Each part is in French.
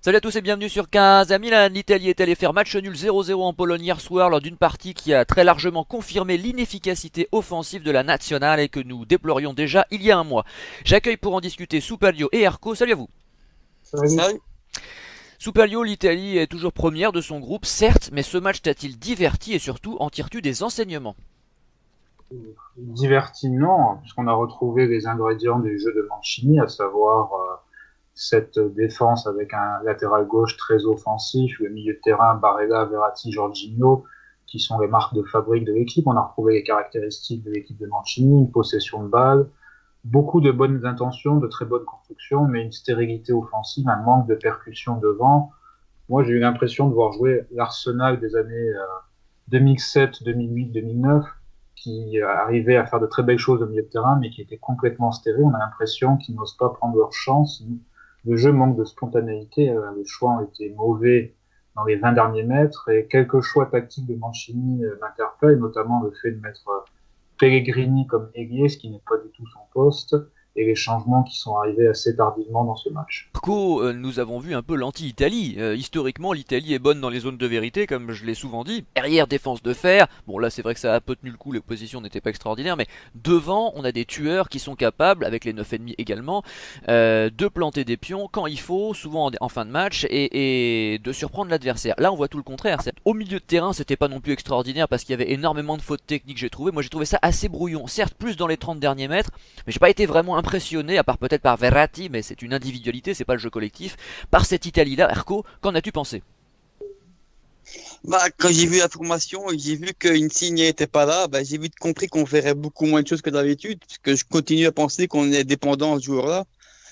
Salut à tous et bienvenue sur 15 à Milan. L'Italie est allée faire match nul 0-0 en Pologne hier soir lors d'une partie qui a très largement confirmé l'inefficacité offensive de la nationale et que nous déplorions déjà il y a un mois. J'accueille pour en discuter Soupalio et Erco. Salut à vous. Salut. Soupalio, l'Italie est toujours première de son groupe, certes, mais ce match t'a-t-il diverti et surtout en tires-tu des enseignements? Diverti, non, puisqu'on a retrouvé les ingrédients du jeu de Mancini, à savoir cette défense avec un latéral gauche très offensif, le milieu de terrain Barella, Verratti, Jorginho, qui sont les marques de fabrique de l'équipe. On a retrouvé les caractéristiques de l'équipe de Mancini, une possession de balle, beaucoup de bonnes intentions, de très bonnes constructions, mais une stérilité offensive, un manque de percussion devant. Moi, j'ai eu l'impression de voir jouer l'Arsenal des années 2007, 2008, 2009, qui arrivaient à faire de très belles choses au milieu de terrain, mais qui étaient complètement stériles. On a l'impression qu'ils n'osent pas prendre leur chance. Le jeu manque de spontanéité. Les choix ont été mauvais dans les 20 derniers mètres et quelques choix tactiques de Mancini m'interpellent, notamment le fait de mettre Pellegrini comme ailier, ce qui n'est pas du tout son poste, et les changements qui sont arrivés assez tardivement dans ce match. Marco, nous avons vu un peu l'anti-Italie. Historiquement, l'Italie est bonne dans les zones de vérité, comme je l'ai souvent dit. Derrière, défense de fer. Bon, là, c'est vrai que ça a un peu tenu le coup, les positions n'étaient pas extraordinaires, mais devant, on a des tueurs qui sont capables, avec les 9 ennemis également, de planter des pions quand il faut, souvent en fin de match, et de surprendre l'adversaire. Là, on voit tout le contraire. Au milieu de terrain, c'était pas non plus extraordinaire parce qu'il y avait énormément de fautes techniques, j'ai trouvé. Moi, j'ai trouvé ça assez brouillon. Certes, plus dans les 30 derniers mètres, mais j'ai pas été vraiment impressionné, à part peut-être par Verratti, mais c'est une individualité, c'est pas le jeu collectif, par cette Italie-là. Erco, qu'en as-tu pensé? Quand j'ai vu la formation et que j'ai vu qu'Insigne n'était pas là, j'ai vite compris qu'on ferait beaucoup moins de choses que d'habitude, parce que je continue à penser qu'on est dépendant de ce joueur-là.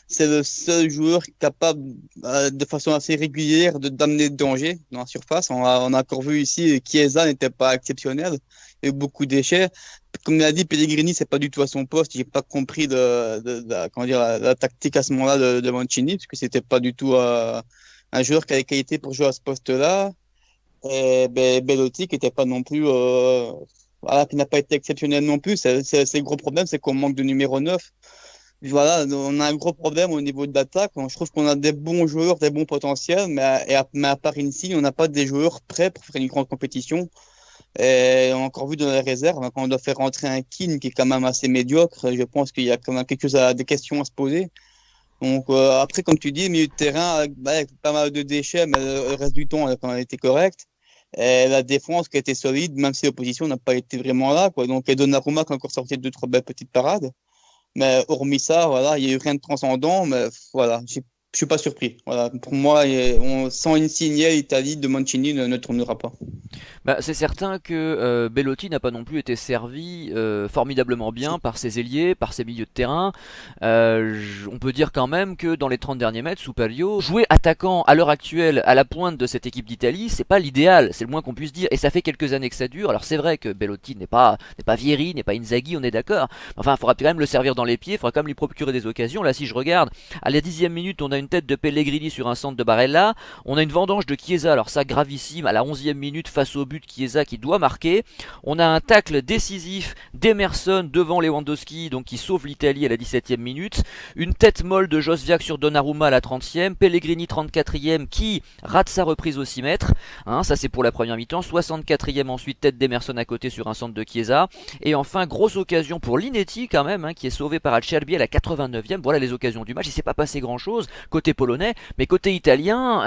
C'est le seul joueur capable, de façon assez régulière, de d'amener de danger dans la surface. On a encore vu ici, Chiesa n'était pas exceptionnel. Il y a eu beaucoup de déchets. Comme l'a dit Pellegrini, c'est pas du tout à son poste. J'ai pas compris comment dire, la tactique à ce moment-là de Mancini, parce que c'était pas du tout un joueur qui a les qualités pour jouer à ce poste-là. Et Belotti qui était pas non plus, voilà, qui n'a pas été exceptionnel non plus. C'est le gros problème, c'est qu'on manque de numéro 9. Voilà, on a un gros problème au niveau de l'attaque. Je trouve qu'on a des bons joueurs, des bons potentiels, mais à part Insigne, on n'a pas des joueurs prêts pour faire une grande compétition. Et on a encore vu dans les réserves, hein, quand on doit faire rentrer un Keane qui est quand même assez médiocre, je pense qu'il y a quand même des questions à se poser. Donc après, comme tu dis, milieu de terrain avec pas mal de déchets, mais le reste du temps, elle a quand même été correct. Et la défense qui a été solide, même si l'opposition n'a pas été vraiment là, quoi. Donc, et Donnarumma qui a encore sorti deux, trois belles petites parades. Mais hormis ça, voilà, il n'y a eu rien de transcendant, mais voilà, je suis pas surpris. Voilà, pour moi, sans Insigne, l'Italie de Mancini ne tournera pas. Bah, c'est certain que Bellotti n'a pas non plus été servi formidablement bien par ses ailiers, par ses milieux de terrain. On peut dire quand même que dans les 30 derniers mètres, Soupalio, jouer attaquant à l'heure actuelle à la pointe de cette équipe d'Italie, c'est pas l'idéal, c'est le moins qu'on puisse dire. Et ça fait quelques années que ça dure. Alors c'est vrai que Bellotti n'est pas Vieri, n'est pas Inzaghi, on est d'accord. Enfin, il faudra quand même le servir dans les pieds, il faudra quand même lui procurer des occasions. Là, si je regarde, à la 10e minute, on a une tête de Pellegrini sur un centre de Barella. On a une vendange de Chiesa, alors ça gravissime, à la 11e minute face au but Chiesa qui doit marquer. On a un tacle décisif d'Emerson devant Lewandowski, donc qui sauve l'Italie à la 17e minute. Une tête molle de Josviak sur Donnarumma à la 30e. Pellegrini 34e qui rate sa reprise au 6 mètres. Hein, ça c'est pour la première mi-temps. 64e ensuite, tête d'Emerson à côté sur un centre de Chiesa. Et enfin, grosse occasion pour Linetti quand même, hein, qui est sauvé par Acerbi à la 89e. Voilà les occasions du match. Il s'est pas passé grand chose côté polonais, mais côté italien,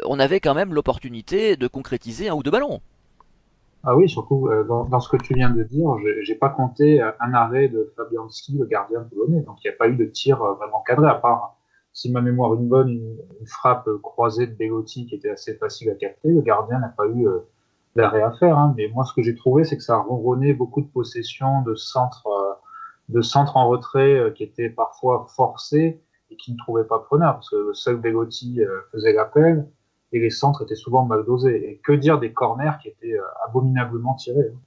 on avait quand même l'opportunité de concrétiser un ou deux ballons. Ah oui, surtout dans ce que tu viens de dire, j'ai pas compté un arrêt de Fabianski, le gardien polonais. Donc il n'y a pas eu de tir vraiment cadré, à part, si ma mémoire est bonne, une frappe croisée de Belotti qui était assez facile à capter. Le gardien n'a pas eu d'arrêt à faire. Hein. Mais moi, ce que j'ai trouvé, c'est que ça a ronronné beaucoup de possessions, de centres en retrait qui étaient parfois forcés et qui ne trouvaient pas preneur, parce que le seul Belotti faisait l'appel et les centres étaient souvent mal dosés. Et que dire des corners qui étaient abominablement tirés. Hein.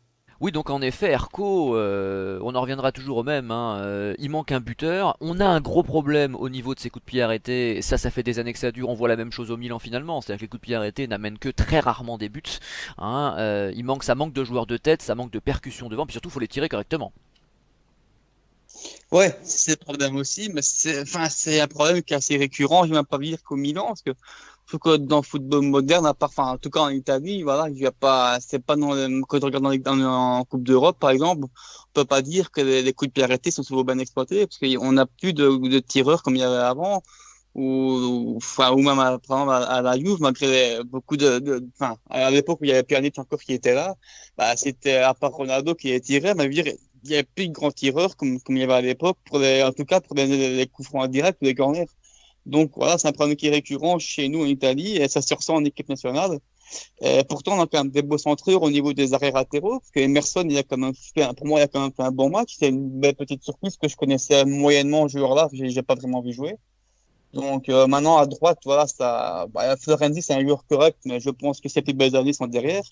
Oui, donc en effet, Erco, on en reviendra toujours au même, hein, il manque un buteur. On a un gros problème au niveau de ses coups de pied arrêtés. Ça fait des années que ça dure. On voit la même chose au Milan finalement. C'est-à-dire que les coups de pied arrêtés n'amènent que très rarement des buts. Hein. Ça manque de joueurs de tête, ça manque de percussion devant. Puis surtout, il faut les tirer correctement. Ouais, c'est le problème aussi, mais c'est un problème qui est assez récurrent. Je ne vais même pas dire qu'au Milan, parce que je trouve que dans le football moderne, à part, enfin, en tout cas en Italie, voilà, il y a pas, c'est pas quand on regarde en Coupe d'Europe, par exemple, on peut pas dire que les coups de pied arrêtés sont souvent bien exploités, parce qu'on n'a plus de tireurs comme il y avait avant, enfin, ou même, par exemple, à la Juve, malgré beaucoup enfin, à l'époque où il y avait Pjanic encore qui était là, bah, c'était à part Ronaldo qui tirait, mais je veux dire, il n'y avait plus de grands tireurs comme il y avait à l'époque, en tout cas pour les coups francs en direct ou les corners. Donc voilà, c'est un problème qui est récurrent chez nous en Italie et ça se ressent en équipe nationale. Pourtant, on a quand même des beaux centreurs au niveau des arrêts latéraux, parce que Emerson, il a quand même fait, pour moi, il a quand même fait un bon match. C'est une belle petite surprise que je connaissais moyennement ce joueur-là, j'ai pas vraiment vu jouer. Donc maintenant, à droite, voilà, Florenzi, c'est un joueur correct, mais je pense que ses plus belles années sont derrière.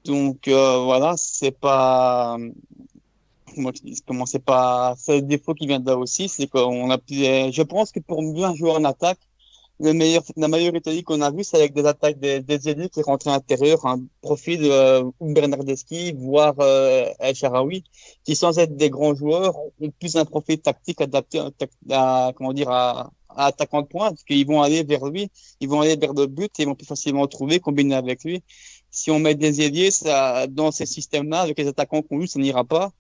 Donc voilà, c'est pas comment c'est pas c'est le défaut qui vient de là aussi, c'est qu'on a je pense que pour bien jouer en attaque, la meilleure Italie qu'on a vue, c'est avec des attaques des ailiers qui rentrent à l'intérieur, un profil Bernardeschi, voire El Shaarawy, qui sans être des grands joueurs, ont plus un profil tactique adapté comment dire, à attaquant de pointe, parce qu'ils vont aller vers lui, ils vont aller vers le but et ils vont plus facilement le trouver, combiner avec lui. Si on met des ailiers, ça, dans ces systèmes-là, avec les attaquants qu'on joue, ça n'ira pas.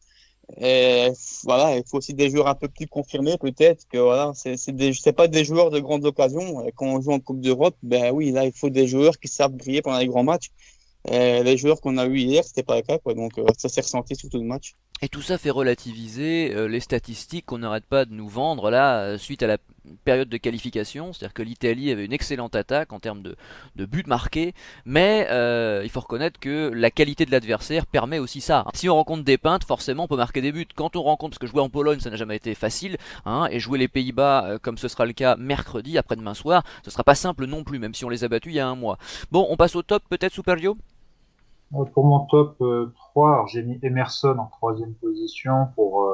Et voilà, il faut aussi des joueurs un peu plus confirmés, peut-être que voilà, c'est pas des joueurs de grande occasion. Et quand on joue en Coupe d'Europe, ben oui, là, il faut des joueurs qui savent briller pendant les grands matchs. Et les joueurs qu'on a eu hier, c'était pas le cas, quoi. Donc, ça s'est ressenti sur tout le match. Et tout ça fait relativiser les statistiques qu'on n'arrête pas de nous vendre là suite à la période de qualification. C'est-à-dire que l'Italie avait une excellente attaque en termes de buts marqués, mais il faut reconnaître que la qualité de l'adversaire permet aussi ça. Si on rencontre des peintes, forcément on peut marquer des buts. Quand on rencontre, parce que jouer en Pologne ça n'a jamais été facile, hein, et jouer les Pays-Bas comme ce sera le cas mercredi après-demain soir, ce sera pas simple non plus, même si on les a battus il y a un mois. Bon, on passe au top peut-être, Superio. Pour mon top 3, alors j'ai mis Emerson en troisième position pour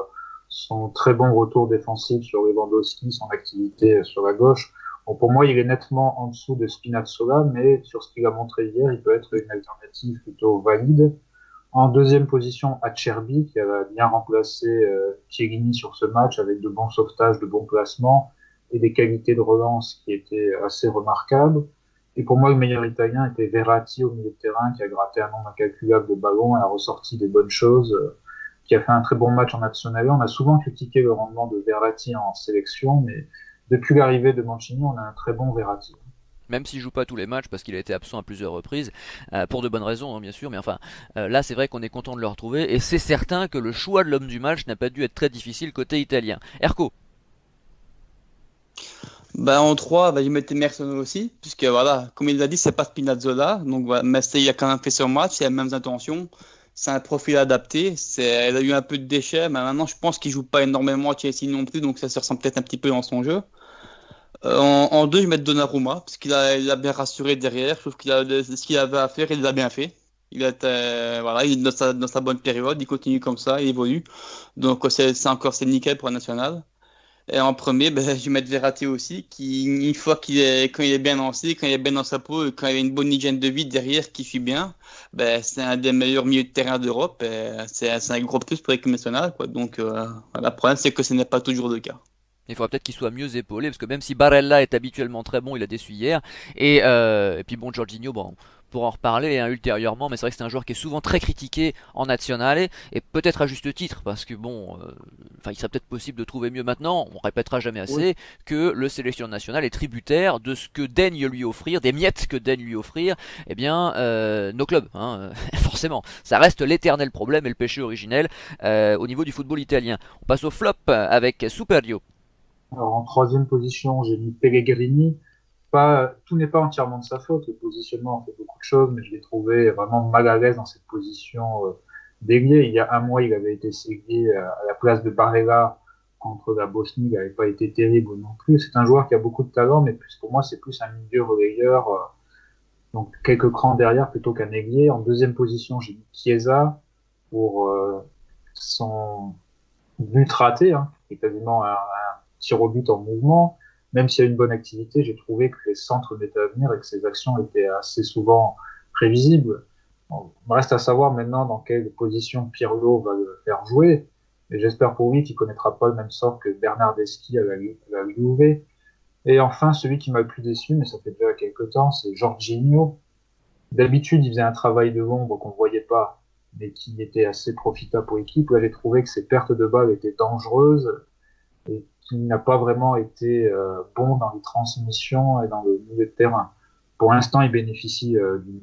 son très bon retour défensif sur Lewandowski, son activité sur la gauche. Bon, pour moi, il est nettement en dessous de Spinazzola, mais sur ce qu'il a montré hier, il peut être une alternative plutôt valide. En deuxième position, Acerbi, qui a bien remplacé Chiellini sur ce match avec de bons sauvetages, de bons placements et des qualités de relance qui étaient assez remarquables. Et pour moi, le meilleur Italien était Verratti au milieu de terrain, qui a gratté un nombre incalculable de ballons et a ressorti des bonnes choses, qui a fait un très bon match en nationale. On a souvent critiqué le rendement de Verratti en sélection, mais depuis l'arrivée de Mancini, on a un très bon Verratti. Même s'il joue pas tous les matchs parce qu'il a été absent à plusieurs reprises, pour de bonnes raisons hein, bien sûr, mais enfin là c'est vrai qu'on est content de le retrouver et c'est certain que le choix de l'homme du match n'a pas dû être très difficile côté italien. Erco. Ben, en 3, ben, je mettais Emerson aussi, puisque voilà, comme il l'a dit, c'est pas Spinazzola. Donc, voilà, mais il a quand même fait son match, il a les mêmes intentions. C'est un profil adapté. Elle a eu un peu de déchets, mais maintenant, je pense qu'il joue pas énormément à Chelsea non plus, donc ça se ressent peut-être un petit peu dans son jeu. En 2, je mets Donnarumma, parce il a bien rassuré derrière. Je trouve ce qu'il avait à faire, il l'a bien fait. Il était, voilà, il est dans sa bonne période, il continue comme ça, il évolue. Donc, c'est nickel pour un national. Et en premier, ben, je vais mettre Verratti aussi, qui, une fois quand il est bien lancé, quand il est bien dans sa peau, et quand il a une bonne hygiène de vie derrière qui suit bien, ben, c'est un des meilleurs milieux de terrain d'Europe. Et c'est un gros plus pour l'équipe nationale, quoi. Donc, voilà, le problème, c'est que ce n'est pas toujours le cas. Il faudra peut-être qu'il soit mieux épaulé, parce que même si Barella est habituellement très bon, il a déçu hier. Et puis bon, Jorginho, bon, on pourra en reparler hein, ultérieurement, mais c'est vrai que c'est un joueur qui est souvent très critiqué en national, et peut-être à juste titre, parce que bon, il serait peut-être possible de trouver mieux maintenant, on répétera jamais Oui. assez, que le sélectionneur national est tributaire de ce que daigne lui offrir, des miettes que daigne lui offrir, eh bien, nos clubs, hein, forcément. Ça reste l'éternel problème et le péché originel au niveau du football italien. On passe au flop avec Superio. Alors, en troisième position, j'ai mis Pellegrini. Tout n'est pas entièrement de sa faute. Le positionnement en fait beaucoup de choses, mais je l'ai trouvé vraiment mal à l'aise dans cette position d'ailier. Il y a un mois, il avait été sélectionné à la place de Barella contre la Bosnie. Il n'avait pas été terrible non plus. C'est un joueur qui a beaucoup de talent, mais plus, pour moi, c'est plus un milieu relayeur, donc quelques crans derrière plutôt qu'un ailier. En deuxième position, j'ai mis Chiesa pour son but raté, hein, qui est quasiment un tir au but en mouvement. Même s'il y a une bonne activité, j'ai trouvé que les centres m'étaient à venir et que ses actions étaient assez souvent prévisibles. Bon, il reste à savoir maintenant dans quelle position Pirlo va le faire jouer. Et j'espère pour lui qu'il connaîtra pas le même sort que Bernardeschi à la Juve. Et enfin, celui qui m'a le plus déçu, mais ça fait déjà quelques temps, c'est Jorginho. D'habitude, il faisait un travail de l'ombre qu'on ne voyait pas, mais qui était assez profitable pour l'équipe. Là, j'ai trouvé que ses pertes de balles étaient dangereuses et qu'il n'a pas vraiment été bon dans les transmissions et dans le milieu de terrain. Pour l'instant, il bénéficie d'une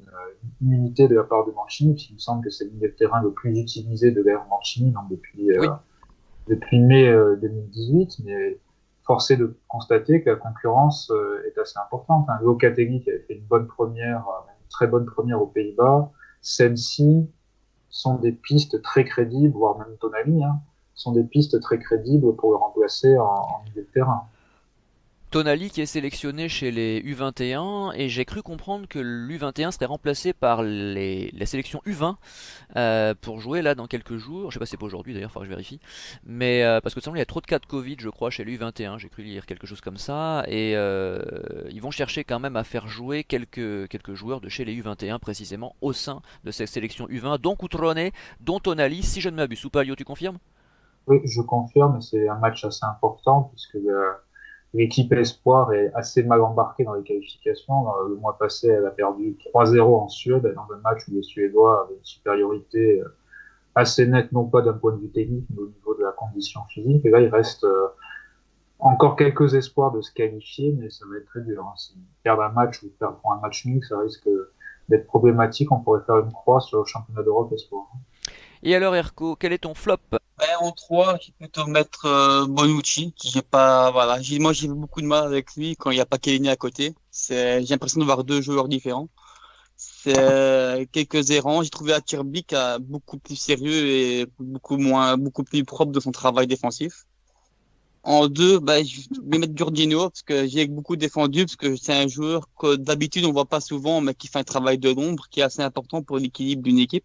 immunité de la part de Mancini, puisqu'il me semble que c'est le milieu de terrain le plus utilisé de l'ère Mancini, donc Oui. depuis mai 2018, mais forcé de constater que la concurrence est assez importante. Hein. Locatelli qui avait fait une bonne première, une très bonne première aux Pays-Bas, Sensi sont des pistes très crédibles, voire même Tonali, hein, sont des pistes très crédibles pour le remplacer en milieu de terrain. Tonali qui est sélectionné chez les U21 et j'ai cru comprendre que l'U21 serait remplacé par la sélection U20 pour jouer là dans quelques jours. Je sais pas si c'est pas aujourd'hui d'ailleurs, il faudra que je vérifie. Mais parce que de toute façon, il y a trop de cas de Covid, je crois, chez les U21. J'ai cru lire quelque chose comme ça. Et ils vont chercher quand même à faire jouer quelques joueurs de chez les U21 précisément au sein de cette sélection U20, dont Cutrone, dont Tonali, si je ne m'abuse. Soupalio, tu confirmes? Oui, je confirme, c'est un match assez important puisque l'équipe Espoir est assez mal embarquée dans les qualifications. Le mois passé, elle a perdu 3-0 en Suède dans un match où les Suédois avaient une supériorité assez nette, non pas d'un point de vue technique, mais au niveau de la condition physique. Et là, il reste encore quelques espoirs de se qualifier, mais ça va être très dur. Hein. Si perdre un match ou perdre pour un match nul, ça risque d'être problématique. On pourrait faire une croix sur le championnat d'Europe Espoir. Et alors, Erko, quel est ton flop? En 3, je vais plutôt mettre Bonucci. J'ai pas, voilà, moi j'ai eu beaucoup de mal avec lui quand il n'y a pas Chiellini à côté. J'ai l'impression de voir deux joueurs différents. C'est quelques errants. J'ai trouvé Acerbi beaucoup plus sérieux et beaucoup plus propre de son travail défensif. En 2, bah, je vais mettre Jorginho parce que j'ai beaucoup défendu parce que c'est un joueur que d'habitude on voit pas souvent mais qui fait un travail de l'ombre qui est assez important pour l'équilibre d'une équipe.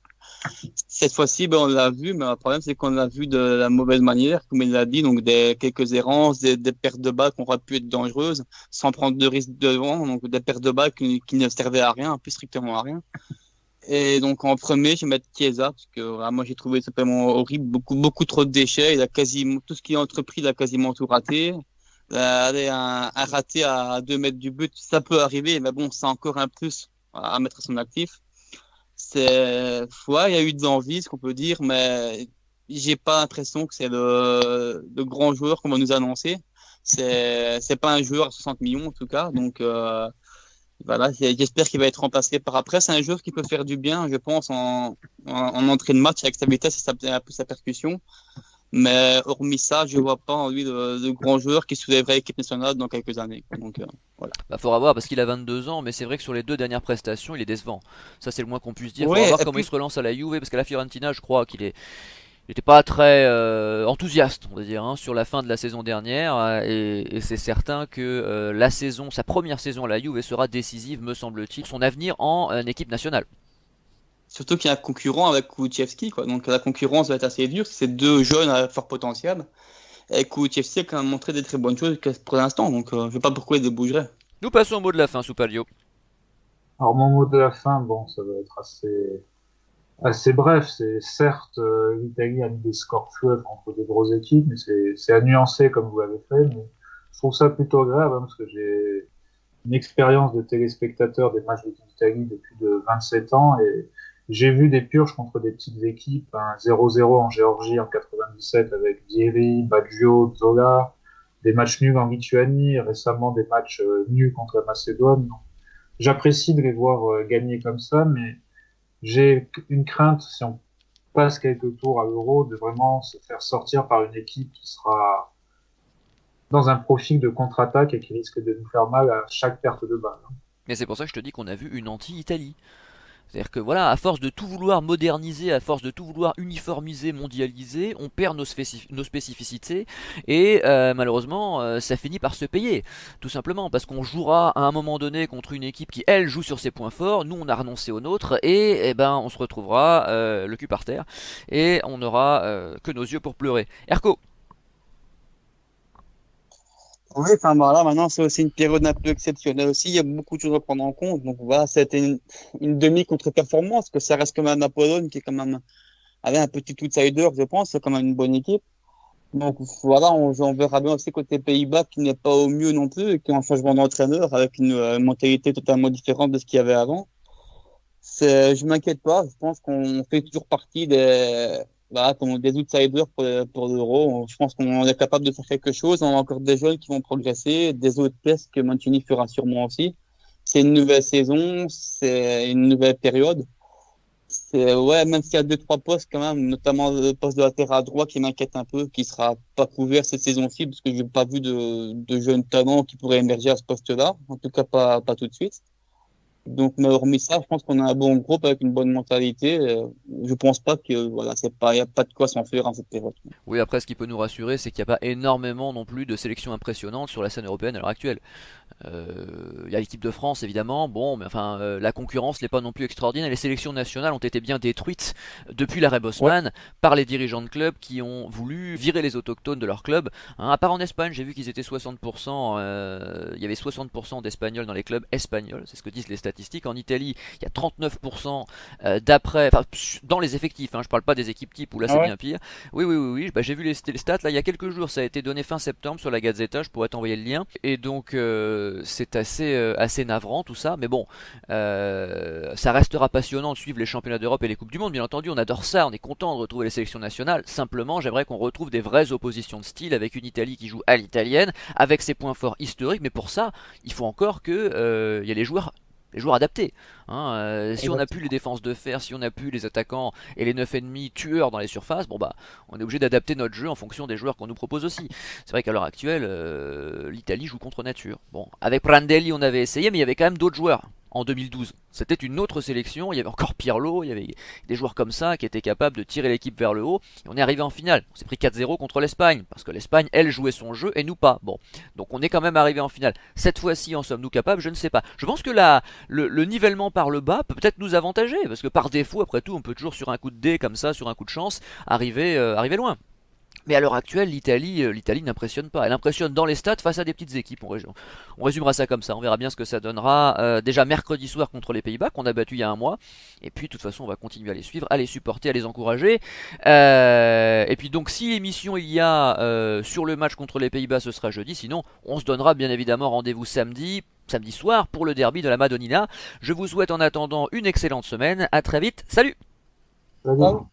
Cette fois-ci, ben, on l'a vu, mais le problème, c'est qu'on l'a vu de la mauvaise manière, comme il l'a dit, donc quelques errances, des pertes de balles qui auraient pu être dangereuses, sans prendre de risques devant, donc des pertes de balles qui ne servaient à rien, plus strictement à rien. Et donc, en premier, je vais mettre Chiesa, parce que voilà, moi, j'ai trouvé simplement horrible, beaucoup trop de déchets. Il a quasiment, tout ce qu'il a entrepris, il a quasiment tout raté. Un raté à 2 mètres du but, ça peut arriver, mais bon, c'est encore un plus à mettre à son actif. Ouais, il y a eu de l'envie, ce qu'on peut dire, mais j'ai pas l'impression que c'est le grand joueur qu'on va nous annoncer. C'est pas un joueur à 60 millions, en tout cas. Donc, voilà, j'espère qu'il va être remplacé par après. C'est un joueur qui peut faire du bien, je pense, en entrée de match avec sa vitesse et un peu sa percussion. Mais hormis ça, je vois pas en lui de grand joueur qui soulèverait l'équipe nationale dans quelques années. Donc, voilà. Bah, faudra voir parce qu'il a 22 ans, mais c'est vrai que sur les deux dernières prestations, il est décevant. Ça, c'est le moins qu'on puisse dire. Faudra Ouais, voir et comment il puis se relance à la Juve parce qu'à la Fiorentina, je crois qu'il n'était pas très enthousiaste, on va dire, hein, sur la fin de la saison dernière. Et c'est certain que sa première saison à la Juve sera décisive, me semble-t-il, son avenir en équipe nationale. surtout qu'il y a un concurrent avec Kulusevski, quoi. Donc la concurrence va être assez dure. C'est deux jeunes à fort potentiel. Et Kulusevski a quand même montré des très bonnes choses pour l'instant. Donc je ne sais pas pourquoi il débougerait. Nous passons au mot de la fin, Soupalio. Alors, mon mot de la fin, bon, ça va être assez bref. C'est certes, l'Italie a mis des scores fleuves contre des grosses équipes, mais c'est à nuancer comme vous l'avez fait. Mais je trouve ça plutôt grave hein, parce que j'ai une expérience de téléspectateur des matchs d'équipe d'Italie depuis de 27 ans et j'ai vu des purges contre des petites équipes, un 0-0 en Géorgie en 97 avec Vieri, Baggio, Zola, des matchs nuls en Lituanie, récemment des matchs nuls contre la Macédoine. Donc, j'apprécie de les voir gagner comme ça, mais j'ai une crainte, si on passe quelques tours à l'Euro, de vraiment se faire sortir par une équipe qui sera dans un profil de contre-attaque et qui risque de nous faire mal à chaque perte de balle. Et c'est pour ça que je te dis qu'on a vu une anti-Italie. C'est-à-dire que voilà, à force de tout vouloir moderniser, à force de tout vouloir uniformiser, mondialiser, on perd nos spécificités et malheureusement ça finit par se payer. Tout simplement parce qu'on jouera à un moment donné contre une équipe qui elle joue sur ses points forts, nous on a renoncé aux nôtres et eh ben on se retrouvera le cul par terre et on n'aura que nos yeux pour pleurer. Erko, Oui, enfin voilà, maintenant c'est aussi une période un peu exceptionnelle aussi. Il y a beaucoup de choses à prendre en compte. Donc voilà, c'était une demi-contre-performance, que ça reste quand même Napolone qui est quand même avait un petit outsider, je pense, c'est quand même une bonne équipe. Donc voilà, on verra bien aussi côté Pays-Bas qui n'est pas au mieux non plus et qui a un changement d'entraîneur avec une mentalité totalement différente de ce qu'il y avait avant. Je m'inquiète pas, je pense qu'on fait toujours partie voilà, des outsiders pour l'Euro. Je pense qu'on est capable de faire quelque chose. On a encore des jeunes qui vont progresser, des autres pièces que Mancini fera sûrement aussi. C'est une nouvelle saison, c'est une nouvelle période. Ouais, même s'il y a deux, trois postes quand même, notamment le poste de latéral droit qui m'inquiète un peu, qui sera pas couvert cette saison-ci, parce que j'ai pas vu de jeunes talents qui pourraient émerger à ce poste-là. En tout cas, pas tout de suite. Donc, mais hormis ça, je pense qu'on a un bon groupe avec une bonne mentalité. Je pense pas que, voilà, il y a pas de quoi s'en faire en cette période. Oui, après, ce qui peut nous rassurer, c'est qu'il n'y a pas énormément non plus de sélections impressionnantes sur la scène européenne à l'heure actuelle. Il y a l'équipe de France évidemment, bon, mais enfin, la concurrence n'est pas non plus extraordinaire. Les sélections nationales ont été bien détruites depuis l'arrêt Ouais, Bosman par les dirigeants de clubs qui ont voulu virer les autochtones de leur club. Hein, à part en Espagne, j'ai vu qu'ils étaient 60%, il y avait 60% d'Espagnols dans les clubs espagnols, c'est ce que disent les statistiques. En Italie, il y a 39% d'après, enfin, dans les effectifs, hein, je parle pas des équipes types où là c'est ouais. bien pire. Oui, bah, j'ai vu les stats là il y a quelques jours, ça a été donné fin septembre sur la Gazzetta, je pourrais t'envoyer le lien. Et donc c'est assez navrant tout ça, mais bon, ça restera passionnant de suivre les championnats d'Europe et les Coupes du Monde, bien entendu, on adore ça, on est content de retrouver les sélections nationales. Simplement, j'aimerais qu'on retrouve des vraies oppositions de style avec une Italie qui joue à l'italienne, avec ses points forts historiques, mais pour ça, il faut encore que il y ait les joueurs adaptés. Hein, si on n'a plus les Exactement. défenses de fer, si on n'a plus les attaquants et les 9 ennemis tueurs dans les surfaces, bon bah on est obligé d'adapter notre jeu en fonction des joueurs qu'on nous propose aussi. C'est vrai qu'à l'heure actuelle, l'Italie joue contre nature. Bon, avec Prandelli on avait essayé, mais il y avait quand même d'autres joueurs. En 2012, c'était une autre sélection. Il y avait encore Pirlo, il y avait des joueurs comme ça qui étaient capables de tirer l'équipe vers le haut. Et on est arrivé en finale. On s'est pris 4-0 contre l'Espagne parce que l'Espagne, elle, jouait son jeu et nous pas. Bon, donc on est quand même arrivé en finale. Cette fois-ci, en sommes-nous capables? Je ne sais pas. Je pense que le nivellement par le bas peut peut-être nous avantager parce que par défaut, après tout, on peut toujours sur un coup de dé comme ça, sur un coup de chance, arriver loin. Mais à l'heure actuelle, l'Italie n'impressionne pas. Elle impressionne dans les stats face à des petites équipes. On résumera ça comme ça. On verra bien ce que ça donnera. Déjà mercredi soir contre les Pays-Bas, qu'on a battu il y a un mois. Et puis, de toute façon, on va continuer à les suivre, à les supporter, à les encourager. Et puis, donc, si émission il y a sur le match contre les Pays-Bas, ce sera jeudi. Sinon, on se donnera bien évidemment rendez-vous samedi soir, pour le derby de la Madonnina. Je vous souhaite en attendant une excellente semaine. À très vite. Salut! Salut.